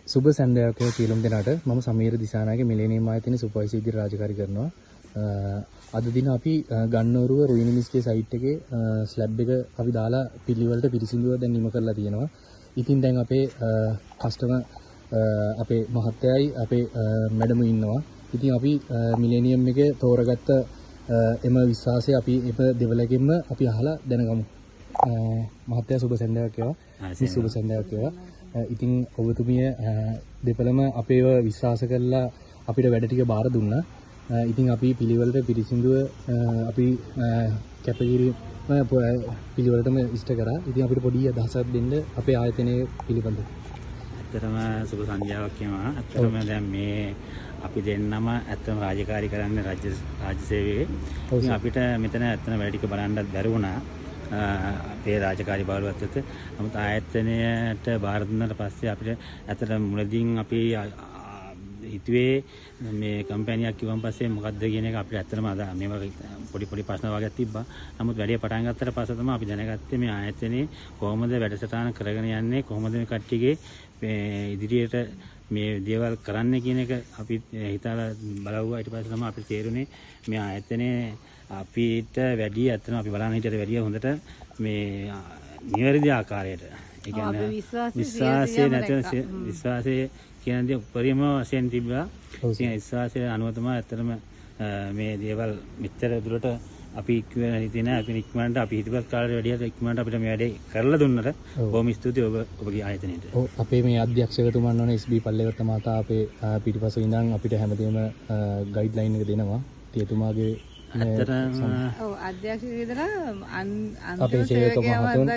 සුබ සන්ධ්‍යාවක් කියලා දෙනාට මම සමීර දිසානාගේ මිලේනියම් ආයතනයේ සුපර්වයිසර් විදිහට රාජකාරී කරනවා. අද දින අපි ගන්නවරුව රුයිනිමිස්ගේ සයිට් එකේ ස්ලැබ් එක අපි දාලා පිළිවෙලට පිරිසිදුව දැන් නිම කරලා තියෙනවා. ඉතින් දැන් අපේ කස්ටමර් අපේ මහත්තයයි අපේ මැඩම ඉන්නවා. ඉතින් අපි මිලේනියම් එකේ තෝරගත්ත එම විශ්වාසය අපි එම දෙවලකින්ම අපි අහලා දැනගමු. මහත්තයා සුබ සන්ධ්‍යාවක් වේවා. සුබ සන්ධ්‍යාවක් වේවා. ඉතින් ඔබතුමිය දෙපළම අපේව විශ්වාස කරලා අපිට වැඩ ටික බාර දුන්නා. ඉතින් අපි පිළිවෙලට පිරිසිදුව අපි කැපකිරීම පිළිවෙලටම ඉෂ්ට කරා. ඉතින් අපිට පොඩි අදහසක් දෙන්න අපේ ආයතනයේ පිළිබඳව. ඇත්තටම සුබ සන්ධ්‍යාවක් කියනවා. ඇත්තටම දැන් මේ අපි දෙන්නම ඇත්තම රාජකාරී කරන්නේ රාජ්‍ය සේවයේ. ඉතින් අපිට මෙතන ඇත්තම වැඩ ටික බලන්නත් බැරි වුණා. අපේ රාජකාරී බාරුවත් එක්ක. නමුත් ආයතනයට බාර දුන්නාට පස්සේ අපිට ඇත්තට මුලදීන් අපි හිතුවේ මේ කම්පැනියක් කිව්වන් පස්සේ මොකද්ද කියන එක අපිට ඇත්තටම අද මේව පොඩි ප්‍රශ්න වගේක් තිබ්බා. නමුත් වැඩේ පටන් ගත්තට පස්සේ තමයි අපි දැනගත්තේ මේ ආයතනයේ කොහොමද වැඩසටහන කරගෙන යන්නේ, කොහොමද මේ කට්ටියගේ ඉදිරියට මේ දේවල් කරන්න කියන එක අපි හිතලා බලවුවා. ඊට පස්සේ තමයි අපිට තේරුනේ මේ ආයතනයේ අපිට වැඩි ඇත්තටම අපි බලන හිටියට වැඩිය හොඳට මේ නිවැරදි ආකාරයට ඒ කියන්නේ විශ්වාසය කියන දේ උපරිම වශයෙන් තිබ්බා. ඒ විශ්වාසය අනුව තමයි ඇත්තටම මේ දේවල් මෙච්චර දුරට අපි හිතේ අපි ඉක්මනට අපි හිතපත් කාලේ වැඩියට ඉක්මනට අපිට මේ වැඩේ කරලා දුන්නට බොහොම ස්තුතියි ඔබගේ ආයතනයට. අපේ මේ අධ්‍යක්ෂකතුමන් වන SB පල්ලේවත්ත මහතා අපේ පිටිපස්සේ ඉඳන් අපිට හැමදේම ගයිඩ්ලයින් එක දෙනවා. එතුමාගේ අධ්‍යක්ෂක විතර අපේ සේවක මහතුන්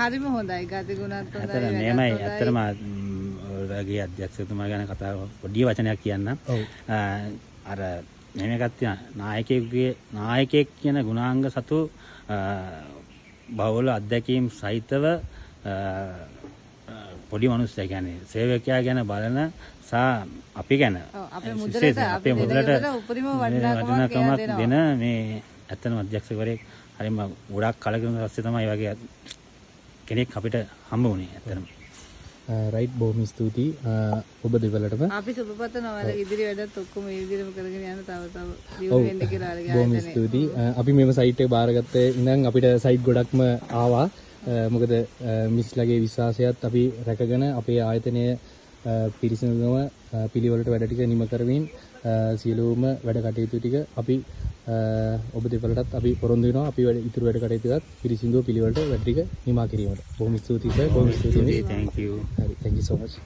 හරිම හොඳයි. ගතිගුණත් හොඳයි. මේමයි ඇත්තටම ඔයගේ අධ්‍යක්ෂකතුමා ගැන කතා පොඩි වචනයක් කියන්න. අර මෙහෙම එකක් තියෙනවා. නායකයෙක් කියන ගුණාංග සතු බහුල අධ්‍යක්ීම් සහිතව පොඩි මිනිස්සයා කියන්නේ සේවකයා ගැන බලන අපි ගැන අපේ මුදලට උපරිම වටිනාකමක් දෙන මේ ඇත්තම අධ්‍යක්ෂකවරයෙක් හරිම ගොඩක් කලකිරුණ පස්සේ තමයි වගේ කෙනෙක් අපිට හම්බ වුණේ ඇත්තටම. රයිට් බොහොම ස්තුතියි ඔබ දෙවලටම. අපි සුබපතනවා ඉදිරි වැඩත් ඔක්කොම මේ විදිහටම කරගෙන යන තව දියුණු වෙන්න කියලා අරගෙන. බොහොම ස්තුතියි. අපි මේව සයිට් එක බාරගත්තේ ඉඳන් අපිට සයිට් ගොඩක්ම ආවා. මොකද මිස්ලගේ විශ්වාසයත් අපි රැකගෙන අපේ ආයතනය පිරිසිදුවම පිළිවෙලට වැඩ ටික නිම කරමින් සියලුම වැඩ කටයුතු ටික අපි ඔබ දෙපළටත් අපි පොරොන්දු වෙනවා. අපි ඉතුරු වැඩ කටයුතුත් පිරිසිදුව පිළිවෙලට වැඩ ටික නිමා කිරීමට. බොහොම ස්තුතියි සර්. බොහොම ස්තුතියි. Thank you. හරි. Thank you so much.